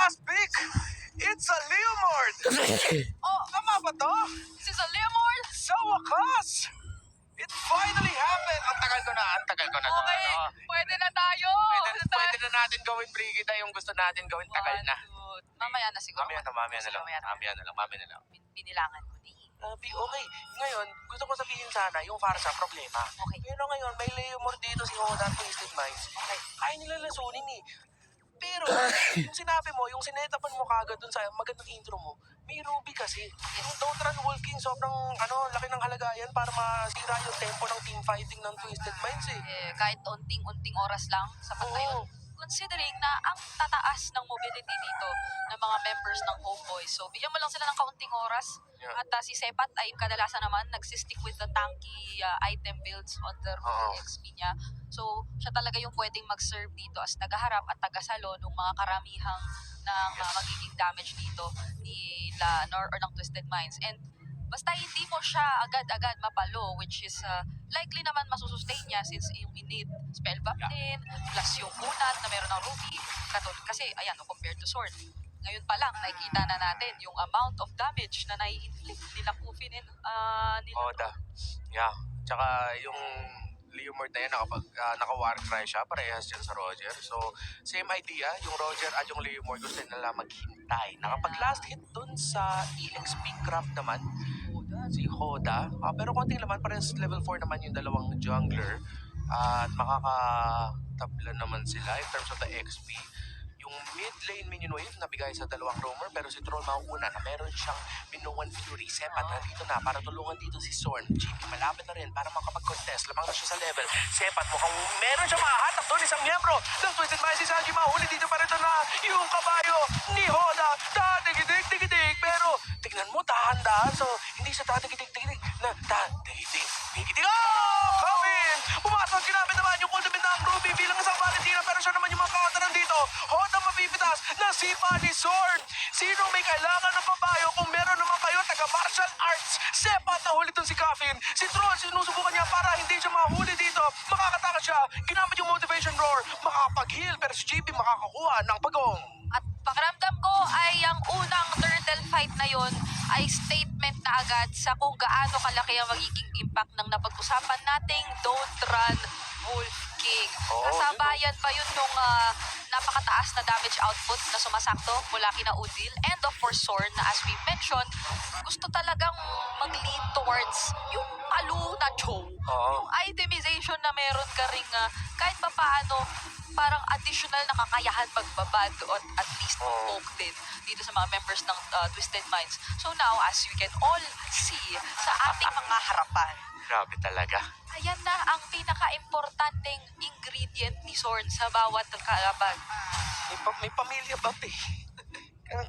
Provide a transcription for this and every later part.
last pick, it's a Leomord! Oh, tama ba to? This is a Leomord? Sa wakas! It finally happened! Ang tagal ko na to. Okay, ano? pwede na tayo. Pwede na natin gawin, Brigida, yung gusto natin gawin. Tagal na. Mamaya na siguro. Mamaya na lang. Binilangan ko din. Okay. Ngayon, gusto ko sabihin sana yung Farsa problema. Okay. Pero ngayon, may Leomord dito si Hoda at Twisted Minds. Okay. Kaya nila lasunin eh. Pero, yung sinabi mo, yung sinetapan mo kagad dun sa magandang intro mo, may Ruby kasi. Yung Don't Run Wolf King, sobrang laki ng halagayan para masira yung tempo ng team fighting ng Twisted Minds eh. Kahit unting-unting oras lang, sapat na yun. Oo. Considering na ang tataas ng mobility dito ng mga members ng Homeboys. So, bigyan mo lang sila ng kaunting oras. Yeah. At si Sepat ay kadalasan naman nagsistick with the tanky item builds on the Oo. XP niya. So, siya talaga yung pwedeng mag-serve dito as tagaharap at tagasalo ng mga karamihang ng magiging damage dito ni Lanor or ng Twisted Minds. And basta hindi mo siya agad-agad mapalo, which is likely naman masusustain niya since yung innate spell buff din, plus yung kunat na meron ng Ruby. Kasi, ayan, compared to Sword. Ngayon pa lang, nakikita na natin yung amount of damage na nai-inflict nila Kufin and nila. Hoda. Yeah. Tsaka yung Leomord na yan, naka-war cry siya, parehas dyan sa Roger. So, same idea, yung Roger at yung Leomord gusto nila maghintay. Nakapag-last hit dun sa EXP craft naman, si Hoda. Pero konting naman, parehas level 4 naman yung dalawang jungler. At makakatabla naman sila in terms of the XP. Yung mid lane minion wave nabigay sa dalawang roamer, pero si Troll mauuna na meron siyang minuwan Fury. Sepat nandito na para tulungan dito si Zorn. GP malapit na rin para makapag-contest. Lamang na siya sa level. Sepat mukhang meron siya mahatak doon isang miyembro ng Twisted Minds. Si Sanji mahuli dito pa rin na yung kabayo ni Hoda. Tadigidig. Pero tignan mo, dahan-dahan. So hindi siya tadigidig. Tadigidig. Oh! Come in! Pumasok, ginamit naman yung ultimate ng Ruby bilang isang Valentina, pero siya naman yung mga counter dito. Hoda mapipitas na sipa ni Zorn. Sino may kailangan ng pabayo kung meron naman kayo taga martial arts? Sepat na huli dun si Coffin. Si Troll sinusubukan niya para hindi siya mahuli dito. Makakataka siya. Ginamit yung motivation roar. Makakapag-heal pero si GB makakakuha ng pagong. At pakiramdam ko ay ang unang turtle fight na yon ay statement na agad sa kung gaano kalaki ang magiging impact ng napag-usapan nating Don't Run Wolf King. Kasabayan pa yun nung napakataas na damage output na sumasakto mula kina Udil and of course Zorn na as we mentioned, gusto talagang mag-lean towards yung palu na Cho. Yung itemization na meron ka ring kahit pa paano parang additional na kakayahan magbabad o at least poke din dito sa mga members ng Twisted Minds. So now, as we can all see sa ating mga harapan, Grabe talaga. ayan na ang pinaka-importanteng ingredient ni Zorn sa bawat kalaban. May pamilya buff eh.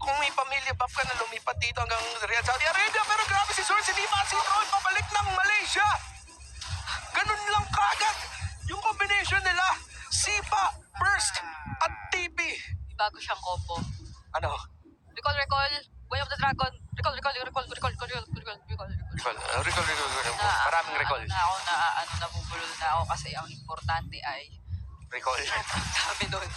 Kung may pamilya buff ka na lumipat dito hanggang Riyadh, Saudi Arabia, pero grabe si Zorn, sinipa si Troll, pabalik ng Malaysia. Ganun lang kagad yung combination nila. Sipa, burst, at TP. Bago siyang combo. Ano? Recall, Way of the Dragon. Recall. Maraming recall. Nabubulol na ako kasi ang importante ay Recall. sabi doon.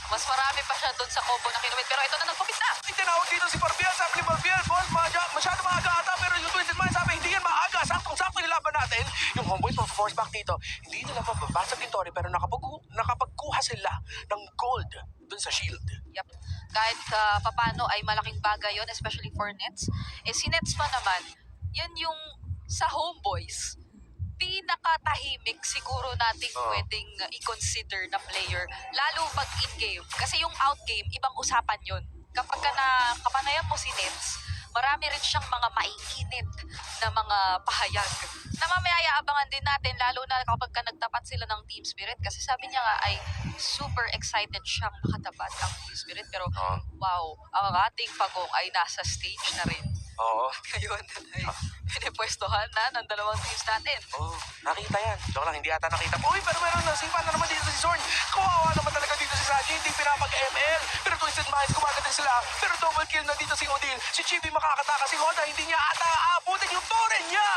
Mas marami pa siya doon sa combo na kinumit. Pero ito na nagpapit na. Ay, tinawag dito si Barbiel. Sabi ni Barbiel, boss, masyado maaga ata. Pero yung Twisted Minds sabi, hindi yan maaga. Saktong-sakto nilaban natin. Yung Homeboys, force back dito. Hindi nila mababasag yung Tori, pero nakapagkuha sila ng gold dun sa shield. Yep. Kahit papano ay malaking bagay yon, especially for Nets. Si Nets pa naman, yan yung sa Homeboys, pinakatahimik siguro nating pwedeng i-consider na player, lalo pag in-game. Kasi yung out-game, ibang usapan yun. Kapag kapanayan mo si Nets, marami rin siyang mga maiinit na mga pahayag na mamaya abangan din natin, lalo na kapag nagtapat sila ng Team Spirit. Kasi sabi niya nga ay super excited siyang makatapat ang Team Spirit. Pero wow, ang ating pagong ay nasa stage na rin. Oo. Ngayon ay pinipwestohan na ng dalawang teams natin. Nakita yan. Joke lang, hindi ata nakita. Uy, pero meron na sipa na naman dito si Zorn. Kawawa naman talaga dito si Saji. Hindi pinapag-ML. Pero Twisted Minds, kumagatin sila. Pero double kill na dito si Odil. Si Chibi makakataka. Si Hoda, hindi niya ata aabutin yung tore niya.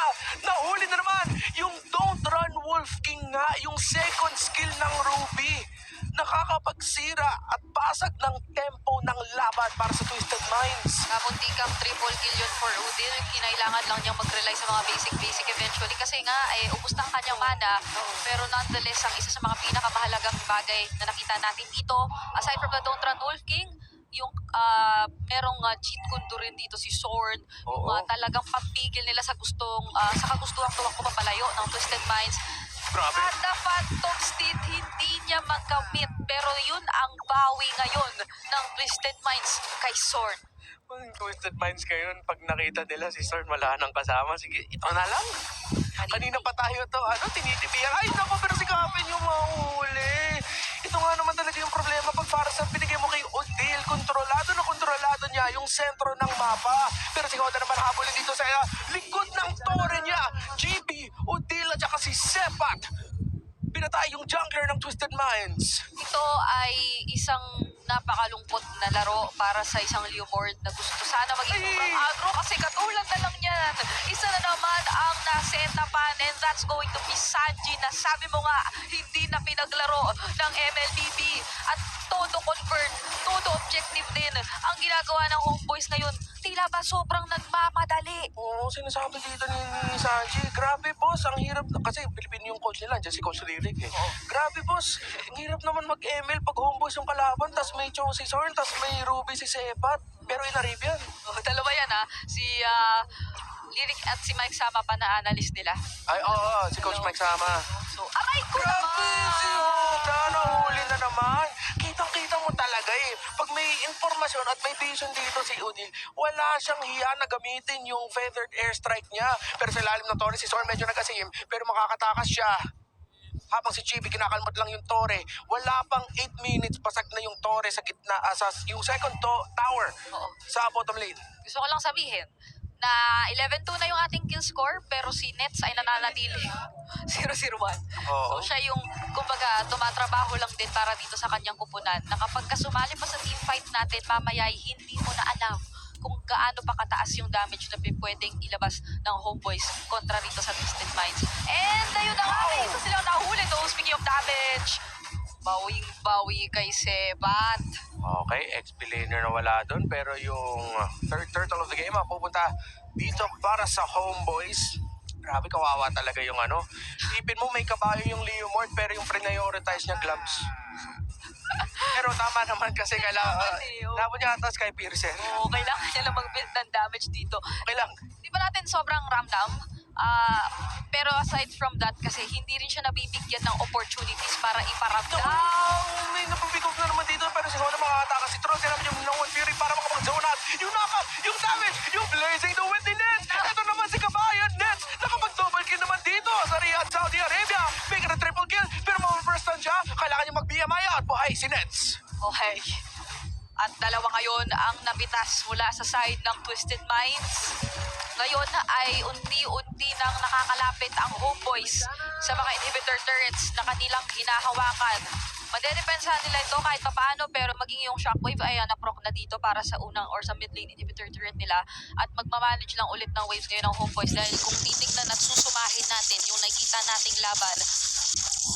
Nahuli na naman yung Don't Run Wolf King nga. Yung second skill ng Ruby. Nakakapagsira at basag ng tempo ng laban para sa Twisted Minds. Kamuntikang triple kill yun for Udil. Kinailangan lang niyang mag-rely sa mga basic eventually kasi nga ubos na ang kanyang mana. Pero nonetheless, ang isa sa mga pinakamahalagang bagay na nakita natin dito, aside from the Don't Run Wolf King, yung merong cheat kundo rin dito si Zorn, yung Oo. talagang pampigil nila sa sa kagustuhang tumakbo papalayo ng Twisted Minds. Grabe. Kada Phantom Steed, hindi niya magamit. Pero yun ang bawi ngayon ng Twisted Minds kay Zorn. Ang Twisted Minds ngayon, pag nakita nila si Zorn wala nang kasama, sige, ito na lang. Kanina pa tayo to, tinitibihan. Ay, naku, pero si Capin yung mahuli. Ito nga naman talaga yung problema pag Farsa binigay mo kay Odil. Kontrolado niya yung sentro ng mapa. Pero si Hoda naman habulin dito sa likod ng tore niya. GB, Odil at saka si Sepat. Pinatay yung jungler ng Twisted Minds. Ito ay isang napakalungkot na laro para sa isang Leomord na gusto sana maging Ay! sobrang agro kasi katulad na lang yan. Isa na naman ang nasetapan and that's going to be Sanji na sabi mo nga hindi na pinaglaro ng MLBB at todo convert, todo objective din ang ginagawa ng Homeboys ngayon. Tila ba sobrang nagmamadali? Oo, sinasabi dito ni Sanji. Grabe, boss. Ang hirap. Kasi Pilipino yung coach nila. Diyan si Coach Lyric eh. Grabe, boss. Ang hirap naman mag-ML pag homeboys yung kalaban. Tas may Cho si Zorn. Tas may Ruby si Sepat. Pero inarib yan. Dalawa yan si Lyric at si Mike Sama pa na analyst nila. Ay, oo. Si Coach Mike Sama. So, aray ko Grabe, si naman! Hoda. Nahuli na naman. Kitang-kita mo talaga eh. Pag may informasyon at may vision dito si Udil, wala siyang hiya na gamitin yung feathered airstrike niya. Pero sa ilalim ng tore, si Zorn medyo nagasim. Pero makakatakas siya. Habang si Chibi kinakalmot lang yung tore, wala pang 8 minutes pasag na yung tore sa gitna, yung second tower Oo. sa bottom lane. Gusto ko lang sabihin na 11-2 na yung ating kill score pero si Nets ay nananatili 0-0-1. Oo. So siya yung kumbaga tumatrabaho lang din para dito sa kanyang kupunan na kapag kasumali pa sa team fight natin mamaya ay hindi mo na alam kung gaano pa kataas yung damage na pwedeng ilabas ng Homeboys kontra rito sa Twisted Minds. And ayun na nga, isa silang nahuli though. Speaking of damage, bawing-bawi kay Sebat. Okay, XP laner na wala doon. Pero yung third turtle of the game, pupunta dito para sa Homeboys. Grabe, kawawa talaga yung Isipin mo, may kabayo yung Leomord, pero yung prioritize niya gloves. Pero tama naman kasi labon niya atas kay Pearson. Oo, kailangan niya lang mag-build ng damage dito. Okay lang. Di ba natin sobrang ramdam? Pero aside from that, kasi hindi rin siya nabibigyan ng opportunities para iparamdam. May napabigog na naman dito, pero si Hoda makakataka si Tron. Sinabi yung No One Fury para makapag-zone out. Yung knock-up, yung damage, yung blazing the wind ni Nets. Ito naman si Kabayan Nets. Nakapag-double kill naman dito sa Riyadh, Saudi Arabia. Bigyan na triple kill, pero ma-first stand siya. Kailangan niya mag-BMI at buhay si Nets. Okay. At dalawa ngayon ang napitas mula sa side ng Twisted Minds. Ngayon ay unti-unti nang nakakalapit ang Homeboys sa mga inhibitor turrets na kanilang hinahawakan. Madedepensahan nila ito kahit papaano pero maging yung shockwave ay naproc na dito para sa unang or sa mid lane inhibitor turret nila at magmamanage lang ulit ng waves ngayon ng Homeboys dahil kung titignan at susumahin natin yung nakita nating laban,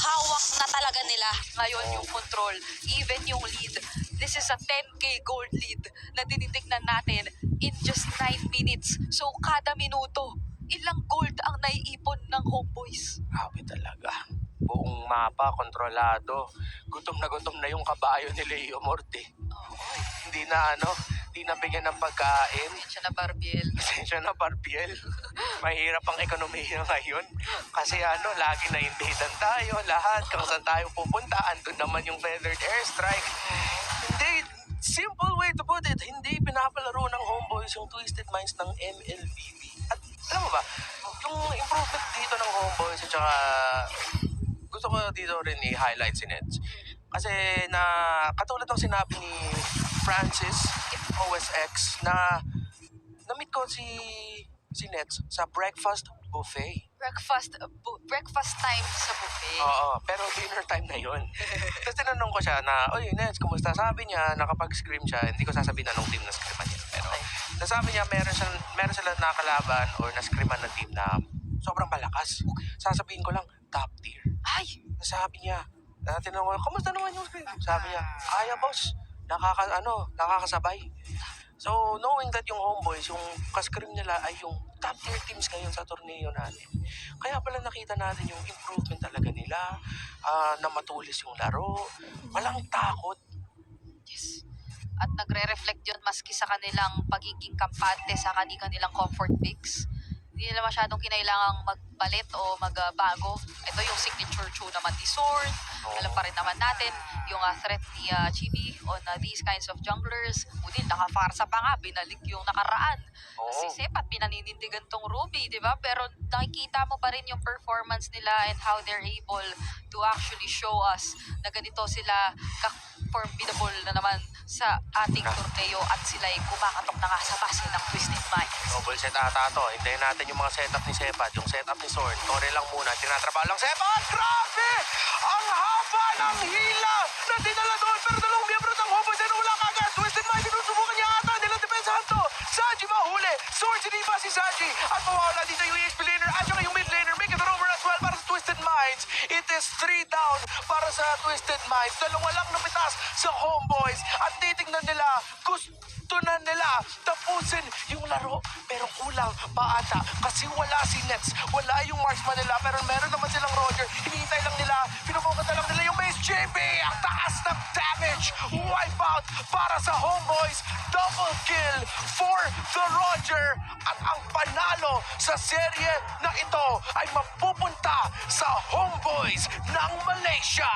hawak na talaga nila ngayon yung control, even yung lead. This is a 10k gold lead na tinitignan natin in just 9 minutes. So kada minuto, ilang gold ang naiipon ng Homeboys. Grabe talaga. Buong mapa, kontrolado. Gutom na yung kabayo ni Leo Morte. Hindi na bigyan ng pagkain. Siya na Barbiel. Pasensya na, Barbiel. Mahirap ang ekonomiya ngayon. Kasi lagi na invadan tayo, lahat. Kung saan tayo pupunta, andun naman yung feathered airstrike. Hindi, simple way to put it, hindi pinapalaro ng Homeboys yung Twisted Minds ng MLBB. At alam mo ba, yung improvement dito ng Homeboys at saka gusto ko dito rin i-highlight si Nets. Kasi katulad ng sinabi ni Francis OSX na na-meet ko si Nets sa breakfast buffet. Breakfast time sa buffet. Oo, pero dinner time na yun. Tapos tinanong ko siya na, oy Nets, kumusta? Sabi niya, nakapag-scrim siya. Hindi ko sasabihin anong team na screaman niya. Pero nasabi niya, meron sila nakalaban or na-screaman na team na sobrang malakas. Sasabihin ko lang, top tier. Ay! Sabi niya, tinanong ko, kamusta naman yung scrim? Sabi niya, kaya boss. nakakasabay. So, knowing that yung Homeboys, yung kaskrim nila ay yung top tier teams ngayon sa torneo natin. Kaya pala nakita natin yung improvement talaga nila, na matulis yung laro, walang takot. Yes. At nagre-reflect yun maski sa kanilang pagiging kampante sa kanilang comfort picks. Hindi nila masyadong kinailangang magpalit o magbago. Ito yung signature chew naman ni Sword. Alam pa rin naman natin yung threat ni Chibi on these kinds of junglers. Udil, nakafarsa pa nga, binalik yung nakaraan. Si Sepat, pinaninindigan tong Ruby, di ba? Pero nakikita mo pa rin yung performance nila and how they're able to actually show us na ganito sila formidable na naman sa ating torneo at sila ay kumakatok na nga sa base ng Twisted Minds. Double set ata to. Hintayin natin yung mga setup ni Sepat, yung setup ni Sword. Tore lang muna, tinatrabaho lang Sepat! Grabe! Ang haba ng hila na dinala doon, pero dalawang miyembro ng Homeboys ay wala kagad. Twisted Mind, sinusubukan niya ata nilang depensahan to. Saji mahuli. Sword, siniba si Saji. At mawawala dito yung EXP laner at saka yung mid laner. Make it over as well para sa Twisted Minds. It is 3 down para sa Twisted Minds. Dalawa lang napitas sa Homeboys. At titignan nila, gusto na nila tapusin yung laro. Pero kulang pa ata kasi wala si Nets. Wala yung marksman nila pero meron naman silang Roger. Hinihintay lang nila. Pinupokat na lang nila yung base. JB, ang taas ng damage. Wipeout para sa Homeboys. Double kill for the Roger. At ang panalo sa serye na ito ay mapupunta sa Homeboys ng Malaysia.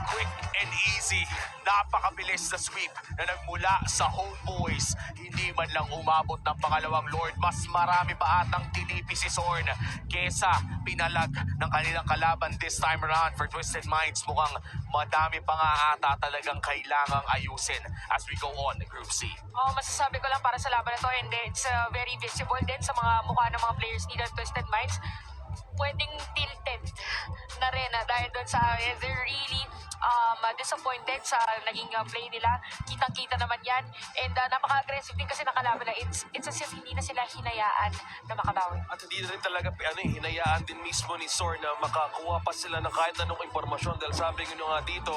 Quick and easy, napakabilis na sweep na nagmula sa Homeboys. Hindi man lang umabot ng pangalawang Lord, mas marami pa atang tinipi si Zorn kesa pinalag ng kanilang kalaban this time around for Twisted Minds. Mukhang madami pa nga ata talagang kailangang ayusin as we go on Group C. Masasabi ko lang para sa laban na to, and it's very visible din sa mga mukha ng mga players ni Twisted Minds. Pwedeng tilted na rin dahil doon sa they're really disappointed sa naging play nila. Kitang-kita naman yan. And napaka-aggressive din kasi nakalaban na it's as if hindi na sila hinayaan na makabawi. At hindi na rin talaga hinayaan din mismo ni Zorn na makakuha pa sila ng kahit anong impormasyon dahil sabi nyo nga dito,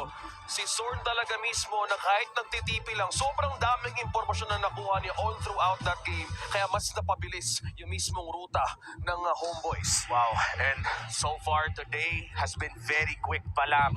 si Zorn talaga mismo na kahit nagtitipi lang, sobrang daming impormasyon na nakuha niya all throughout that game. Kaya mas napabilis yung mismong ruta ng Homeboys. Wow, and so far today has been very quick pa lang.